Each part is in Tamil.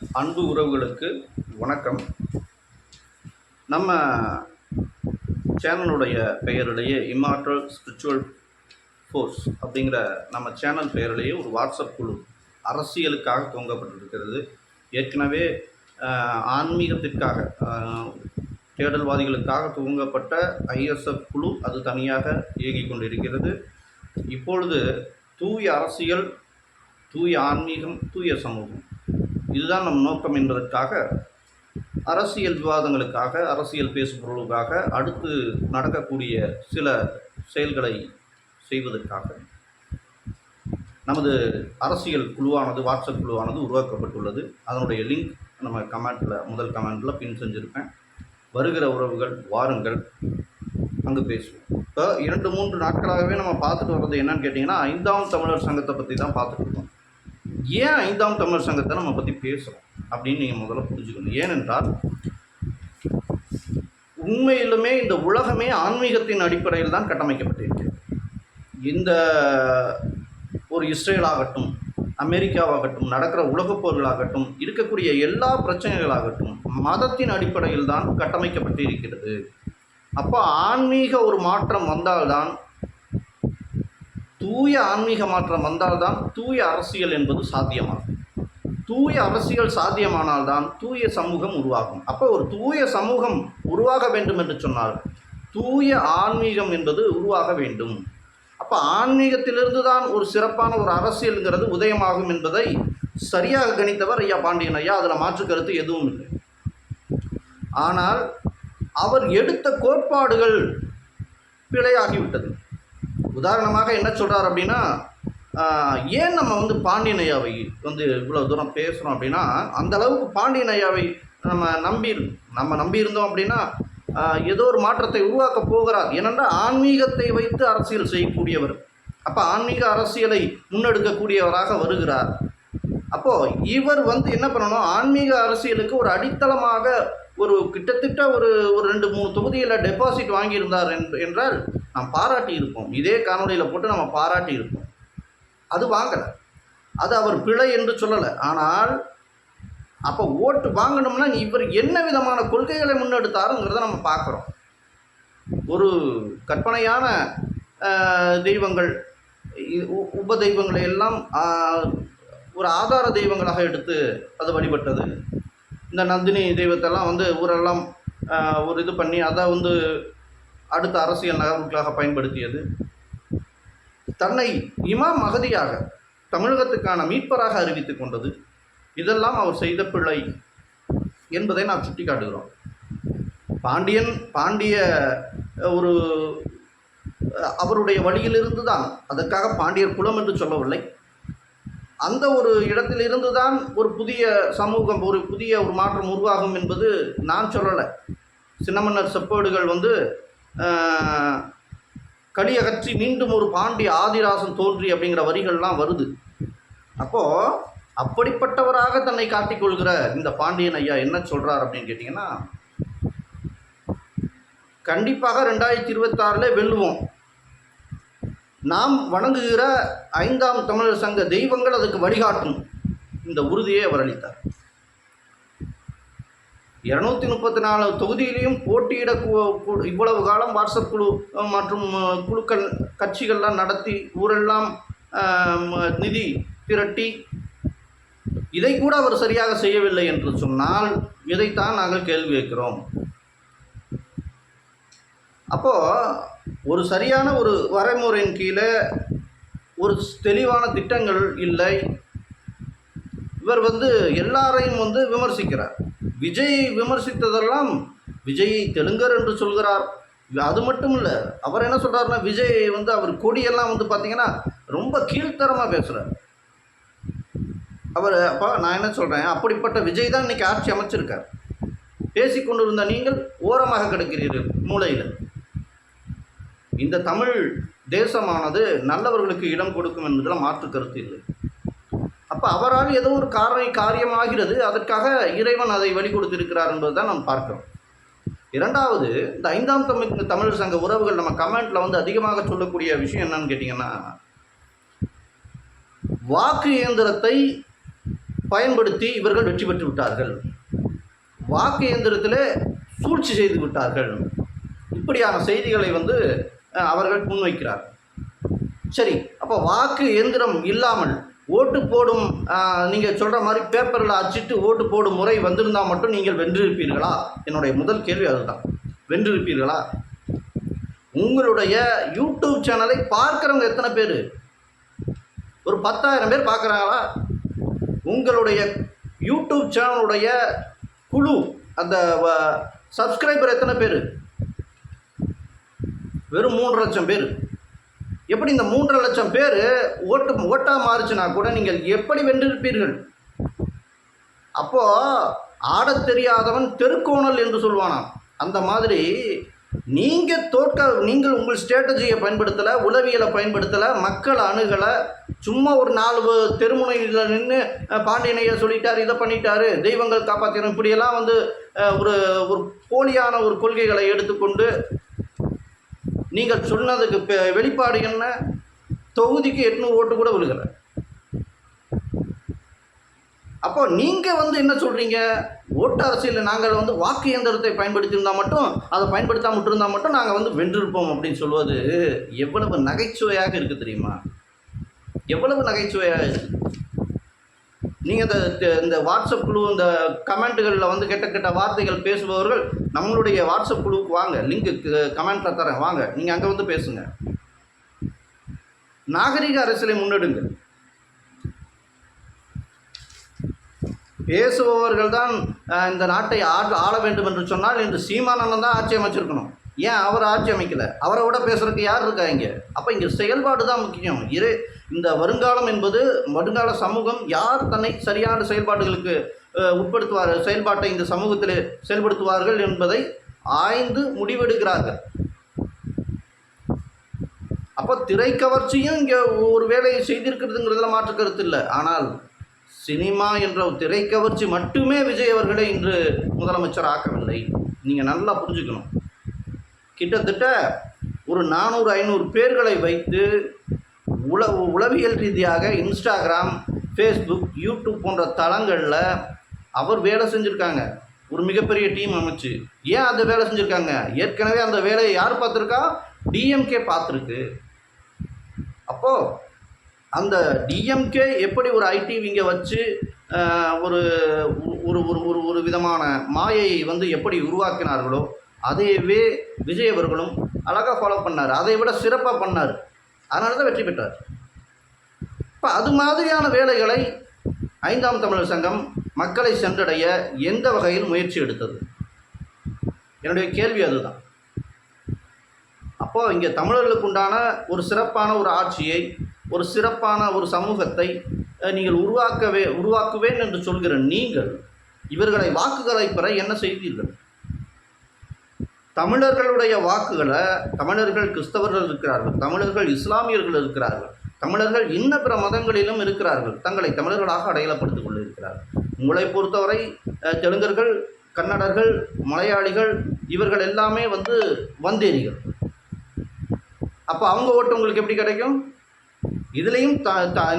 அன்பு உறவுகளுக்கு வணக்கம். நம்ம சேனலுடைய பெயரிலேயே இம்மார்டல் ஸ்பிரிச்சுவல் ஃபோர்ஸ் அப்படிங்கிற நம்ம சேனல் பெயரிலேயே ஒரு வாட்ஸ்அப் குழு அரசியலுக்காக துவங்கப்பட்டிருக்கிறது. ஏற்கனவே ஆன்மீகத்திற்காக தேடல்வாதிகளுக்காக துவங்கப்பட்ட ஐஎஸ்எஃப் குழு அது தனியாக இயங்கிக் கொண்டிருக்கிறது. இப்பொழுது தூய அரசியல், தூய ஆன்மீகம், தூய சமூகம், இதுதான் நம் நோக்கம் என்பதற்காக அரசியல் விவாதங்களுக்காக, அரசியல் பேசுபொருளுக்காக, அடுத்து நடக்கக்கூடிய சில செயல்களை செய்வதற்காக நமது அரசியல் குழுவானது, வாட்ஸ்அப் குழுவானது உருவாக்கப்பட்டுள்ளது. அதனுடைய லிங்க் நம்ம முதல் கமெண்டில் பின் செஞ்சுருப்பேன். வருகிற உறவுகள் வாருங்கள், அங்கு பேசுவோம். இப்போ 2-3 நாட்களாகவே நம்ம பார்த்துட்டு வர்றது என்னன்னு கேட்டிங்கன்னா, 5ஆம் தமிழர் சங்கத்தை பற்றி தான் பார்த்துட்டு இருக்கோம். ஏன் 5ஆம் தமிழர் சங்கத்தை நம்ம பற்றி பேசுகிறோம் அப்படின்னு நீங்கள் முதல்ல புரிஞ்சுக்கணும். ஏனென்றால் உண்மையிலுமே இந்த உலகமே ஆன்மீகத்தின் அடிப்படையில் தான் கட்டமைக்கப்பட்டிருக்கிறது. இந்த ஒரு இஸ்ரேலாகட்டும், அமெரிக்காவாகட்டும், நடக்கிற உலகப் போர்களாகட்டும், இருக்கக்கூடிய எல்லா பிரச்சனைகளாகட்டும் மதத்தின் அடிப்படையில் தான் கட்டமைக்கப்பட்டு இருக்கிறது. அப்போ ஆன்மீக ஒரு மாற்றம் வந்தால்தான், தூய ஆன்மீக மாற்றம் வந்தால்தான் தூய அரசியல் என்பது சாத்தியமாகும். தூய அரசியல் சாத்தியமானால்தான் தூய சமூகம் உருவாகும். அப்போ ஒரு தூய சமூகம் உருவாக வேண்டும் என்று சொன்னால் தூய ஆன்மீகம் என்பது உருவாக வேண்டும். அப்போ ஆன்மீகத்திலிருந்து தான் ஒரு சிறப்பான ஒரு அரசியலுங்கிறது உதயமாகும் என்பதை சரியாக கணித்தவர் ஐயா பாண்டியன் ஐயா. அதில் மாற்று கருத்து எதுவும் இல்லை. ஆனால் அவர் எடுத்த கோட்பாடுகள் பிழையாகிவிட்டது. உதாரணமாக என்ன சொல்கிறார் அப்படின்னா, ஏன் நம்ம பாண்டியன் ஐயாவை இவ்வளோ தூரம் பேசுகிறோம் அப்படின்னா, அந்த அளவுக்கு பாண்டியன் ஐயாவை நம்ம நம்பியிருந்தோம் அப்படின்னா ஏதோ ஒரு மாற்றத்தை உருவாக்க போகிறார். ஏனென்றால் ஆன்மீகத்தை வைத்து அரசியல் செய்யக்கூடியவர். அப்போ ஆன்மீக அரசியலை முன்னெடுக்கக்கூடியவராக வருகிறார். அப்போது இவர் என்ன பண்ணணும், ஆன்மீக அரசியலுக்கு ஒரு அடித்தளமாக கிட்டத்தட்ட ஒரு 2-3 தொகுதியில் டெபாசிட் வாங்கியிருந்தார் என்றால் நாம் பாராட்டி இருப்போம். இதே காணொலியில் போட்டு நம்ம பாராட்டி இருப்போம். அது வாங்கலை, அது அவர் பிழை என்று சொல்லலை. ஆனால் அப்போ ஓட்டு வாங்கணும்னா இவர் என்ன விதமான கொள்கைகளை முன்னெடுத்தாருங்கிறத நம்ம பார்க்குறோம். ஒரு கற்பனையான தெய்வங்கள், உப தெய்வங்களை எல்லாம் ஒரு ஆதார தெய்வங்களாக எடுத்து அது வழிபட்டது. இந்த நந்தினி தெய்வத்தெல்லாம் ஊரெல்லாம் ஒரு இது பண்ணி அதை அடுத்த அரசியல் நகர்வுகளாக பயன்படுத்தியது. தன்னை இமாம் மகதியாக, தமிழகத்துக்கான மீட்பராக அறிவித்துக் கொண்டது. இதெல்லாம் அவர் செய்த பிழை என்பதை நாம் சுட்டி காட்டுகிறோம். பாண்டிய ஒரு அவருடைய வழியிலிருந்து தான், அதற்காக பாண்டியர் குலம் என்று சொல்லவில்லை, அந்த ஒரு இடத்திலிருந்து தான் ஒரு புதிய சமூகம், ஒரு புதிய ஒரு மாற்றம் உருவாகும் என்பது நான் சொல்லலை. சின்னமன்னர் செப்பேடுகள் களியகற்றி மீண்டும் ஒரு பாண்டிய ஆதிராசன் தோன்றி அப்படிங்கிற வரிகள்லாம் வருது. அப்போது அப்படிப்பட்டவராக தன்னை காட்டிக்கொள்கிற இந்த பாண்டியன் ஐயா என்ன சொல்கிறார் அப்படின்னு கேட்டிங்கன்னா, கண்டிப்பாக 2026 வெல்லுவோம். நாம் வணங்குகிற 5ஆம் தமிழர் சங்க தெய்வங்கள் அதுக்கு வழிகாட்டும். இந்த உறுதியை அவர் அளித்தார். 234 தொகுதியிலையும் போட்டியிட இவ்வளவு காலம் வாட்ஸ்அப் குழு மற்றும் குழுக்கள், கட்சிகள்லாம் நடத்தி ஊரெல்லாம் நிதி திரட்டி இதை கூட அவர் சரியாக செய்யவில்லை என்று சொன்னால் இதைத்தான் நாங்கள் கேள்வி கேட்கிறோம். அப்போது ஒரு சரியான ஒரு வரைமுறையின் கீழே ஒரு தெளிவான திட்டங்கள் இல்லை. இவர் எல்லாரையும் விமர்சிக்கிறார். விஜய் விமர்சித்ததெல்லாம் விஜயை தெலுங்கர் என்று சொல்கிறார். அது மட்டும் இல்லை, அவர் என்ன சொல்கிறாருன்னா, விஜய் அவர் கொடியெல்லாம் பார்த்திங்கன்னா ரொம்ப கீழ்த்தரமாக பேசுகிறார் அவர். அப்போ நான் என்ன சொல்கிறேன், அப்படிப்பட்ட விஜய் தான் இன்றைக்கி ஆட்சி அமைச்சிருக்கார். பேசிக்கொண்டு இருந்த நீங்கள் ஓரமாக கிடக்கிறீர்கள் மூளையில். இந்த தமிழ் தேசமானது நல்லவர்களுக்கு இடம் கொடுக்கும் என்பதில் மாற்று கருத்து இல்லை. அப்போ அவரால் ஏதோ ஒரு காரியமாகிறது, அதற்காக இறைவன் அதை வழி கொடுத்திருக்கிறார் என்பது தான் நாம் பார்க்கிறோம். இரண்டாவது, இந்த 5ஆம் தமிழர் சங்க உறவுகள் நம்ம கமெண்ட்டில் அதிகமாக சொல்லக்கூடிய விஷயம் என்னன்னு கேட்டிங்கன்னா, வாக்கு இயந்திரத்தை பயன்படுத்தி இவர்கள் வெற்றி பெற்று விட்டார்கள், வாக்கு இயந்திரத்தில் சூழ்ச்சி செய்து விட்டார்கள், இப்படியான செய்திகளை வந்து அவர்கள் முன்வைக்கிறார். சரி, அப்போ வாக்கு இயந்திரம் இல்லாமல் ஓட்டு போடும், நீங்கள் சொல்கிற மாதிரி பேப்பரில் அச்சிட்டு ஓட்டு போடும் முறை வந்திருந்தால் மட்டும் நீங்கள் வென்றிருப்பீர்களா? என்னுடைய முதல் கேள்வி அதுதான். வென்றிருப்பீர்களா? உங்களுடைய யூடியூப் சேனலை பார்க்குறவங்க எத்தனை பேர்? ஒரு 10,000 பேர் பார்க்குறாங்களா? உங்களுடைய யூடியூப் சேனலுடைய குழு, அந்த சப்ஸ்கிரைபர் எத்தனை பேர்? வெறும் 3 லட்சம் பேர். எப்படி இந்த 3 லட்சம் பேர் ஓட்டாக மாறுச்சுன்னா கூட நீங்கள் எப்படி வென்றிருப்பீர்கள்? அப்போது ஆடத் தெரியாதவன் தெருக்கோணல் என்று சொல்வானாம். அந்த மாதிரி நீங்கள் உங்கள் ஸ்ட்ராட்டஜியை பயன்படுத்தலை, உளவியலை பயன்படுத்தலை, மக்களை அணுகலை. சும்மா ஒரு 4 தெருமுனையில் நின்று பாண்டியனையை சொல்லிட்டார், இதை பண்ணிட்டாரு, தெய்வங்கள் காப்பாற்றணும், இப்படியெல்லாம் வந்து ஒரு போலியான ஒரு கொள்கைகளை எடுத்துக்கொண்டு நீங்கள் சொன்னதுக்கு வெளிப்பாடு என்ன? தொகுதிக்கு 800 ஓட்டு கூட விழுகலை. அப்போ நீங்கள் வந்து என்ன சொல்கிறீங்க? ஓட்டு அரசியலில் நாங்கள் வந்து வாக்கு இயந்திரத்தை பயன்படுத்தியிருந்தால் மட்டும், அதை பயன்படுத்தாமல் விட்டுருந்தால் மட்டும் நாங்கள் வந்து வென்றிருப்போம் அப்படின்னு சொல்வது எவ்வளவு நகைச்சுவையாக இருக்குது தெரியுமா? எவ்வளவு நகைச்சுவையாக இருக்குது. நீங்கள் இந்த வாட்ஸ்அப் குழு, இந்த கமெண்ட்டுகளில் வந்து கெட்ட வார்த்தைகள் பேசுபவர்கள் நம்மளுடைய வாட்ஸ்அப் குழுவுக்கு வாங்க, லிங்க்கு கமெண்ட்டில் தரேன், வாங்க, நீங்கள் அங்கே வந்து பேசுங்க. நாகரிக அரசியலை முன்னெடுங்கள். பேசுபவர்கள் தான் இந்த நாட்டை ஆள வேண்டும் என்று சொன்னால் இன்று சீமானந்தன் தான் ஆட்சி அமைச்சிருக்கணும். ஏன் அவர் ஆட்சி அமைக்கலை? அவரை விட பேசுகிறதுக்கு யார் இருக்கா இங்கே? அப்போ இங்கே செயல்பாடு தான் முக்கியம். இந்த வருங்காலம் என்பது, வருங்கால சமூகம் யார் தன்னை சரியான செயல்பாடுகளுக்கு செயல்பாட்டை இந்த சமூகத்தில் செயல்படுத்துவார்கள் என்பதை ஆய்ந்து முடிவெடுக்கிறார்கள். அப்போ திரைக்கவர்ச்சியும் இங்கே ஒரு வேலையை செய்திருக்கிறதுங்கிறதுல மாற்று கருத்து இல்லை. ஆனால் சினிமா என்ற திரைக்கவர்ச்சி மட்டுமே விஜய் அவர்களை இன்று முதலமைச்சர் ஆக்கவில்லை. நீங்கள் நல்லா புரிஞ்சுக்கணும். கிட்டத்தட்ட ஒரு 400-500 பேர்களை வைத்து உளவியல் ரீதியாக இன்ஸ்டாகிராம், ஃபேஸ்புக், யூடியூப் போன்ற தளங்களில் அவர் வேலை செஞ்சுருக்காங்க. ஒரு மிகப்பெரிய டீம் அமைச்சு. ஏன் அந்த வேலை செஞ்சுருக்காங்க? ஏற்கனவே அந்த வேலையை யார் பார்த்துருக்கா? டிஎம்கே பார்த்துருக்கு. அப்போது அந்த டிஎம்கே எப்படி ஒரு ஐடி விங்கை வச்சு ஒரு ஒரு ஒரு ஒரு விதமான மாயையை வந்து எப்படி உருவாக்கினார்களோ அதையவே விஜய் அவர்களும் அழகாக ஃபாலோ பண்ணார். அதை விட சிறப்பாக பண்ணார். அதனால தான் வெற்றி பெற்றார். இப்போ அது மாதிரியான வேலைகளை 5ஆம் தமிழர் சங்கம் மக்களை சென்றடைய எந்த வகையில் முயற்சி எடுத்தது? என்னுடைய கேள்வி அதுதான். அப்போது இங்கே தமிழர்களுக்கு உண்டான ஒரு சிறப்பான ஒரு ஆட்சியை, ஒரு சிறப்பான ஒரு சமூகத்தை நீங்கள் உருவாக்குவேன் என்று சொல்கிற நீங்கள் இவர்களை வாக்குகளை பெற என்ன செய்தீர்கள்? தமிழர்களுடைய வாக்குகளை, தமிழர்கள் கிறிஸ்தவர்கள் இருக்கிறார்கள், தமிழர்கள் இஸ்லாமியர்கள் இருக்கிறார்கள், தமிழர்கள் இன்ன பிற மதங்களிலும் இருக்கிறார்கள், தங்களை தமிழர்களாக அடையாளப்படுத்திக் கொண்டிருக்கிறார்கள். உங்களை பொறுத்தவரை தெலுங்கர்கள், கன்னடர்கள், மலையாளிகள் இவர்கள் எல்லாமே வந்து வந்தேரிகள். அப்போ அவங்க ஓட்டு உங்களுக்கு எப்படி கிடைக்கும்? இதுலேயும்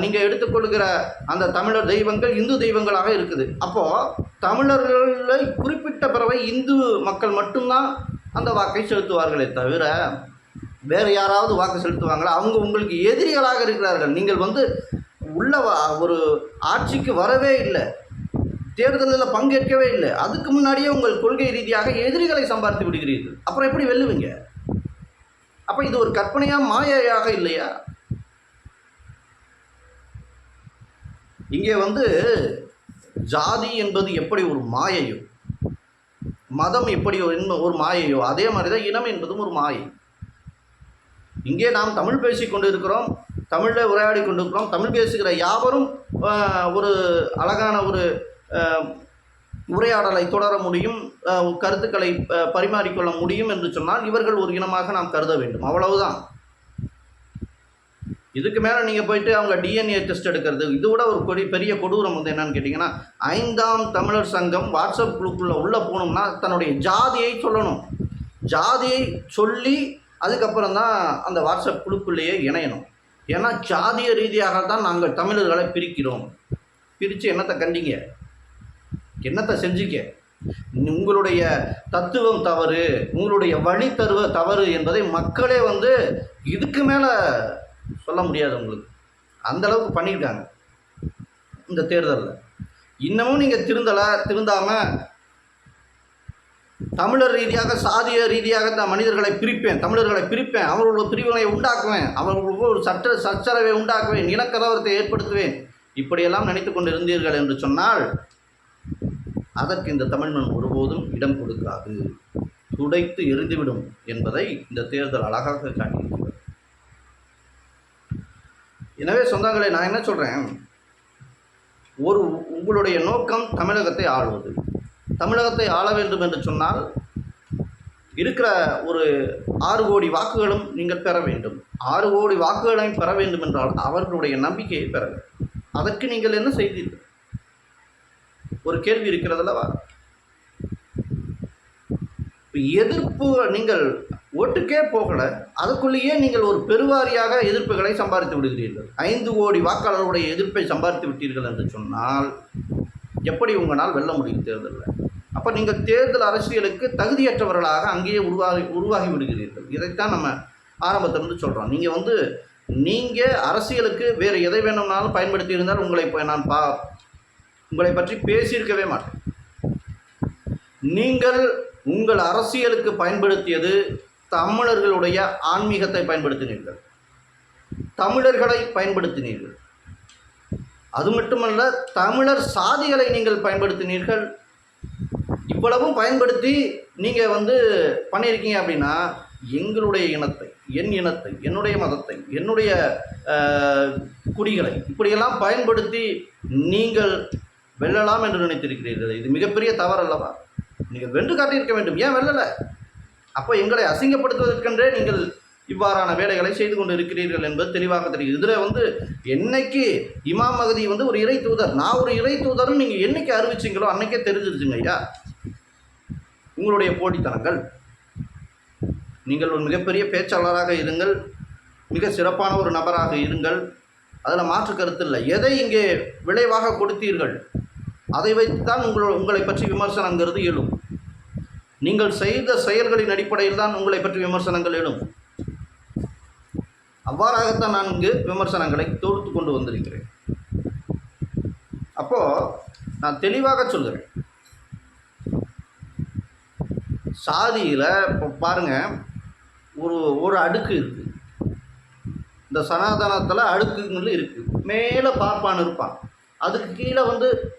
நீங்கள் எடுத்துக்கொள்கிற அந்த தமிழர் தெய்வங்கள் இந்து தெய்வங்களாக இருக்குது. அப்போது தமிழர்களை குறிப்பிட்ட பிறவை இந்து மக்கள் மட்டும்தான் அந்த வாக்கை செலுத்துவார்களே தவிர வேறு யாராவது வாக்கு செலுத்துவாங்களா? அவங்க உங்களுக்கு எதிரிகளாக இருக்கிறார்கள். நீங்கள் வந்து உள்ள ஒரு ஆட்சிக்கு வரவே இல்லை, தேர்தலில் பங்கேற்கவே இல்லை, அதுக்கு முன்னாடியே உங்கள் கொள்கை ரீதியாக எதிரிகளை சம்பாதித்து விடுகிறீர்கள். அப்புறம் எப்படி வெல்லுவீங்க? அப்போ இது ஒரு கற்பனையாக மாயையாக இல்லையா? இங்கே வந்து ஜாதி என்பது எப்படி ஒரு மாயையோ, மதம் எப்படி ஒரு மாயையோ, அதே மாதிரி தான் இனம் என்பதும் ஒரு மாயை. இங்கே நாம் தமிழ் பேசி கொண்டு இருக்கிறோம், தமிழில் உரையாடி கொண்டிருக்கிறோம். தமிழ் பேசுகிற யாவரும் ஒரு அழகான ஒரு உரையாடலை தொடர முடியும், கருத்துக்களை பரிமாறிக்கொள்ள முடியும் என்று சொன்னால் இவர்கள் ஒரு இனமாக நாம் கருத வேண்டும். அவ்வளவுதான். இதுக்கு மேலே நீங்கள் போயிட்டு அவங்க டிஎன்ஏ டெஸ்ட் எடுக்கிறது, இது விட ஒரு பெரிய கொடூரம் வந்து என்னன்னு கேட்டிங்கன்னா, 5ஆம் தமிழர் சங்கம் வாட்ஸ்அப் குழுக்குள்ளே உள்ளே போகணும்னா தன்னுடைய ஜாதியை சொல்லணும். ஜாதியை சொல்லி அதுக்கப்புறம் தான் அந்த வாட்ஸ்அப் குழுக்குள்ளேயே இணையணும். ஏன்னா ஜாதிய ரீதியாக தான் நாங்கள் தமிழர்களை பிரிக்கிறோம். பிரித்து என்னத்தை கண்டீங்க, என்னத்தை செஞ்சீங்க? உங்களுடைய தத்துவம் தவறு, உங்களுடைய வழி தவறு என்பதை மக்களே வந்து இதுக்கு மேலே சொல்ல முடியாது உங்களுக்கு. அந்த அளவுக்கு பண்ணியிருக்காங்க இந்த தேர்தலில். இன்னமும் நீங்கள் திருந்தாமல் தமிழர் ரீதியாக சாதிய ரீதியாக நான் மனிதர்களை பிரிப்பேன், தமிழர்களை பிரிப்பேன், அவர்களோட பிரிவினை உண்டாக்குவேன், அவர்களுக்கு ஒரு சச்சரவை உண்டாக்குவேன், நிலக்கலவரத்தை ஏற்படுத்துவேன், இப்படியெல்லாம் நினைத்து கொண்டு இருந்தீர்கள் என்று சொன்னால் அதற்கு இந்த தமிழ்மண் ஒருபோதும் இடம் கொடுக்காது, துடைத்து எரிந்துவிடும் என்பதை இந்த தேர்தல் அழகாக காட்டியிருக்கிறது. எனவே சொந்தங்களே, நான் என்ன சொல்கிறேன், உங்களுடைய நோக்கம் தமிழகத்தை ஆளுவது. தமிழகத்தை ஆள வேண்டும் என்று சொன்னால் இருக்கிற ஒரு 6 கோடி வாக்குகளும் நீங்கள் பெற வேண்டும். 6 கோடி வாக்குகளையும் பெற வேண்டும் என்றால் அவர்களுடைய நம்பிக்கையை பெற வேண்டும். அதற்கு நீங்கள் என்ன செய்தீர்கள்? ஒரு கேள்வி இருக்கிறதல்லவா? எதிர்ப்பு, நீங்கள் ஓட்டுக்கே போகலை, அதுக்குள்ளேயே நீங்கள் ஒரு பெருவாரியாக எதிர்ப்புகளை சம்பாதித்து விடுகிறீர்கள். 5 கோடி வாக்காளர்களுடைய எதிர்ப்பை சம்பாதித்து விட்டீர்கள் என்று சொன்னால் எப்படி உங்களால் வெல்ல முடியும் தேர்தலில்? அப்போ நீங்கள் தேர்தல் அரசியலுக்கு தகுதியற்றவர்களாக அங்கேயே உருவாகி விடுகிறீர்கள். இதைத்தான் நம்ம ஆரம்பத்திலிருந்து சொல்கிறோம். நீங்கள் அரசியலுக்கு வேறு எதை வேணும்னாலும் பயன்படுத்தி இருந்தால் உங்களை பற்றி பேசியிருக்கவே மாட்டேன். நீங்கள் உங்கள் அரசியலுக்கு பயன்படுத்தியது தமிழர்களுடைய ஆன்மீகத்தை பயன்படுத்தினீர்கள், தமிழர்களை பயன்படுத்தினீர்கள். அது மட்டுமல்ல, தமிழர் சாதிகளை நீங்கள் பயன்படுத்தினீர்கள். இவ்வளவும் பயன்படுத்தி நீங்கள் பண்ணியிருக்கீங்க அப்படின்னா எங்களுடைய இனத்தை, என் இனத்தை, என்னுடைய மதத்தை, என்னுடைய குடிகளை இப்படியெல்லாம் பயன்படுத்தி நீங்கள் வெல்லலாம் என்று நினைத்திருக்கிறீர்கள். இது மிகப்பெரிய தவறு அல்லவா? நீங்கள் வென்று காட்டியிருக்க வேண்டும். ஏன் வெல்லலை? அப்போ எங்களை அசிங்கப்படுத்துவதற்கென்றே நீங்கள் இவ்வாறான வேலைகளை செய்து கொண்டு இருக்கிறீர்கள் என்பது தெளிவாக தெரியுது. இதில் என்னைக்கு இமாம் மகதி ஒரு இறை தூதர், நான் ஒரு இறை தூதர்னு நீங்கள் என்னைக்கு அறிவிச்சிங்களோ அன்னைக்கே தெரிஞ்சிருச்சுங்க ஐயா உங்களுடைய போட்டித்தனங்கள். நீங்கள் ஒரு மிகப்பெரிய பேச்சாளராக இருங்கள், மிக சிறப்பான ஒரு நபராக இருங்கள், அதில் மாற்று கருத்து இல்லை. எதை இங்கே விளைவாக கொடுத்தீர்கள் அதை வைத்துத்தான் உங்களை பற்றி விமர்சனங்கிறது எழும். நீங்கள் செய்த செயல்களின் அடிப்படையில் தான் உங்களை பற்றி விமர்சனங்கள் எழும். அவ்வாறாகத்தான் நான் இங்கு விமர்சனங்களை தொடுத்து கொண்டு வந்திருக்கிறேன். அப்போது நான் தெளிவாக சொல்கிறேன், சாதியில் இப்போ பாருங்கள், ஒரு அடுக்கு இருக்குது. இந்த சனாதனத்தில் அடுக்குங்கள் இருக்குது. மேலே பார்ப்பான் இருப்பான், அதுக்கு கீழே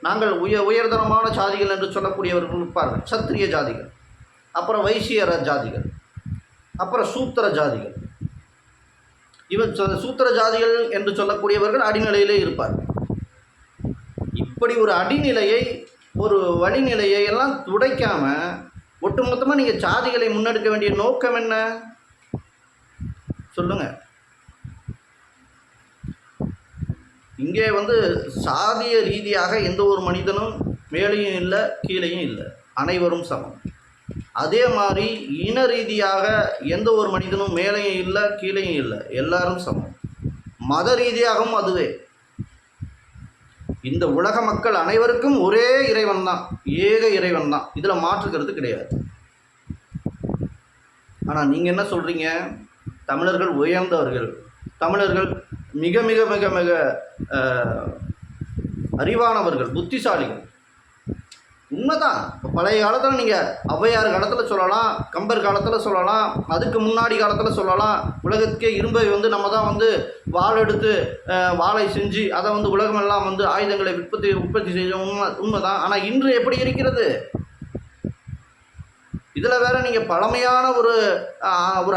நாங்கள் உயர்தரமான ஜாதிகள் என்று சொல்லக்கூடியவர்கள் இருப்பார்கள், சத்திரிய ஜாதிகள், அப்புறம் வைசியர ஜாதிகள், அப்புறம் சூத்திர ஜாதிகள். சூத்திர ஜாதிகள் என்று சொல்லக்கூடியவர்கள் அடிநிலையிலே இருப்பார்கள். இப்படி ஒரு அடிநிலையை, ஒரு வழிநிலையை எல்லாம் துடைக்காமல் ஒட்டுமொத்தமாக நீங்கள் ஜாதிகளை முன்னெடுக்க வேண்டிய நோக்கம் என்ன சொல்லுங்க? இங்கே சாதிய ரீதியாக எந்த ஒரு மனிதனும் மேலேயும் இல்லை கீழேயும் இல்லை, அனைவரும் சமம். அதே மாதிரி இன ரீதியாக எந்த ஒரு மனிதனும் மேலேயும் இல்லை கீழேயும் இல்லை, எல்லாரும் சமம். மத ரீதியாகவும் அதுவே. இந்த உலக மக்கள் அனைவருக்கும் ஒரே இறைவன் தான், ஏக இறைவன் தான், இதில் மாற்றுக்கிறது கிடையாது. ஆனால் நீங்கள் என்ன சொல்கிறீங்க? தமிழர்கள் உயர்ந்தவர்கள், தமிழர்கள் மிக மிக மிக மிக அறிவானவர்கள், புத்திசாலிகள். உண்மைதான். இப்போ பழைய காலத்தில் நீங்கள் ஔவையார் காலத்தில் சொல்லலாம், கம்பர் காலத்தில் சொல்லலாம், அதுக்கு முன்னாடி காலத்தில் சொல்லலாம். உலகத்துக்கே இரும்பை நம்ம தான் வாள் எடுத்து வாளை செஞ்சு அதை உலகமெல்லாம் ஆயுதங்களை உற்பத்தி செய்ய உண்மைதான். ஆனால் இன்று எப்படி இருக்கிறது? இதில் வேறு நீங்கள் பழமையான ஒரு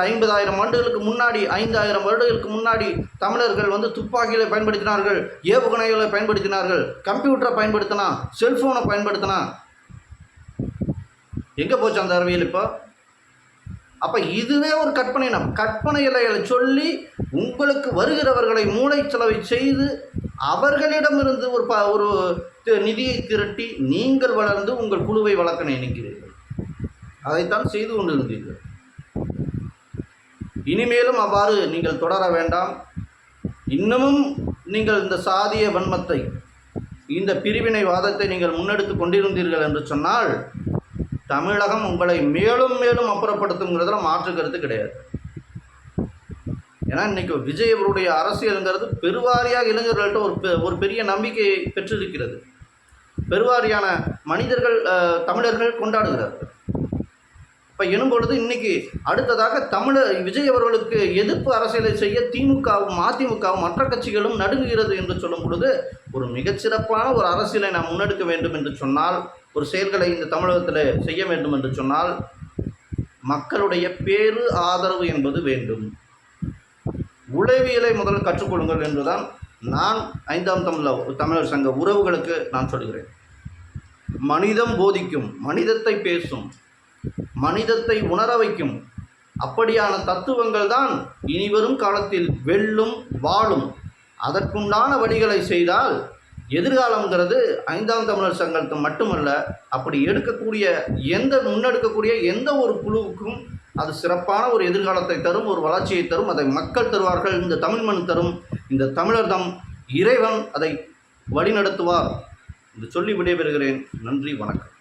50,000 ஆண்டுகளுக்கு முன்னாடி, 5,000 வருடங்களுக்கு முன்னாடி தமிழர்கள் துப்பாக்கிகளை பயன்படுத்தினார்கள், ஏவுகணைகளை பயன்படுத்தினார்கள், கம்ப்யூட்டரை பயன்படுத்தினா, செல்ஃபோனை பயன்படுத்தினா. எங்கே போச்சு அந்த அறிவியல் இப்போ? அப்போ இதுவே ஒரு கற்பனைகளை சொல்லி உங்களுக்கு வருகிறவர்களை மூளைச்சலவை செய்து அவர்களிடமிருந்து ஒரு நிதியை திரட்டி நீங்கள் வளர்ந்து உங்கள் குழுவை வளர்க்க நினைக்கிறீர்கள். அதைத்தான் செய்து கொண்டிருந்தீர்கள். இனிமேலும் அவ்வாறு நீங்கள் தொடர வேண்டாம். இன்னமும் நீங்கள் இந்த சாதிய வன்மத்தை, இந்த பிரிவினைவாதத்தை நீங்கள் முன்னெடுத்து கொண்டிருந்தீர்கள் என்று சொன்னால் தமிழகம் உங்களை மேலும் மேலும் அப்புறப்படுத்துங்கிறதுல மாற்று கருத்து கிடையாது. ஏன்னா இன்றைக்கி விஜய் அவருடைய அரசியலுங்கிறது பெருவாரியாக இளைஞர்கள்ட்ட ஒரு பெரிய நம்பிக்கையை பெற்றிருக்கிறது. பெருவாரியான மனிதர்கள் தமிழர்கள் கொண்டாடுகிறார்கள். இப்போ எனும்பொழுது இன்றைக்கி அடுத்ததாக விஜய் அவர்களுக்கு எதிர்ப்பு அரசியலை செய்ய திமுகவும் அதிமுகவும் மற்ற கட்சிகளும் நடுங்குகிறது என்று சொல்லும் பொழுது ஒரு மிகச்சிறப்பான ஒரு அரசியலை நாம் முன்னெடுக்க வேண்டும் என்று சொன்னால், ஒரு செயல்களை இந்த தமிழகத்தில் செய்ய வேண்டும் என்று சொன்னால் மக்களுடைய பேரு ஆதரவு என்பது வேண்டும். உளவியலை முதல் கற்றுக்கொள்ளுங்கள் என்றுதான் நான் 5ஆம் தமிழர் சங்க உறவுகளுக்கு நான் சொல்கிறேன். மனிதம் போதிக்கும், மனிதத்தை பேசும், மனிதத்தை உணர வைக்கும் அப்படியான தத்துவங்கள் தான் இனிவரும் காலத்தில் வெல்லும் வாழும். அதற்குண்டான வழிகளை செய்தால் எதிர்காலங்கிறது 5ஆம் தமிழர் சங்கத்துக்கு மட்டுமல்ல, அப்படி முன்னெடுக்கக்கூடிய எந்த ஒரு குழுவுக்கும் அது சிறப்பான ஒரு எதிர்காலத்தை தரும், ஒரு வளர்ச்சியை தரும். அதை மக்கள் தருவார்கள், இந்த தமிழ் மண் தரும், இந்த தமிழர்தம் இறைவன் அதை வழிநடத்துவார் என்று சொல்லி விடைபெறுகிறேன். நன்றி, வணக்கம்.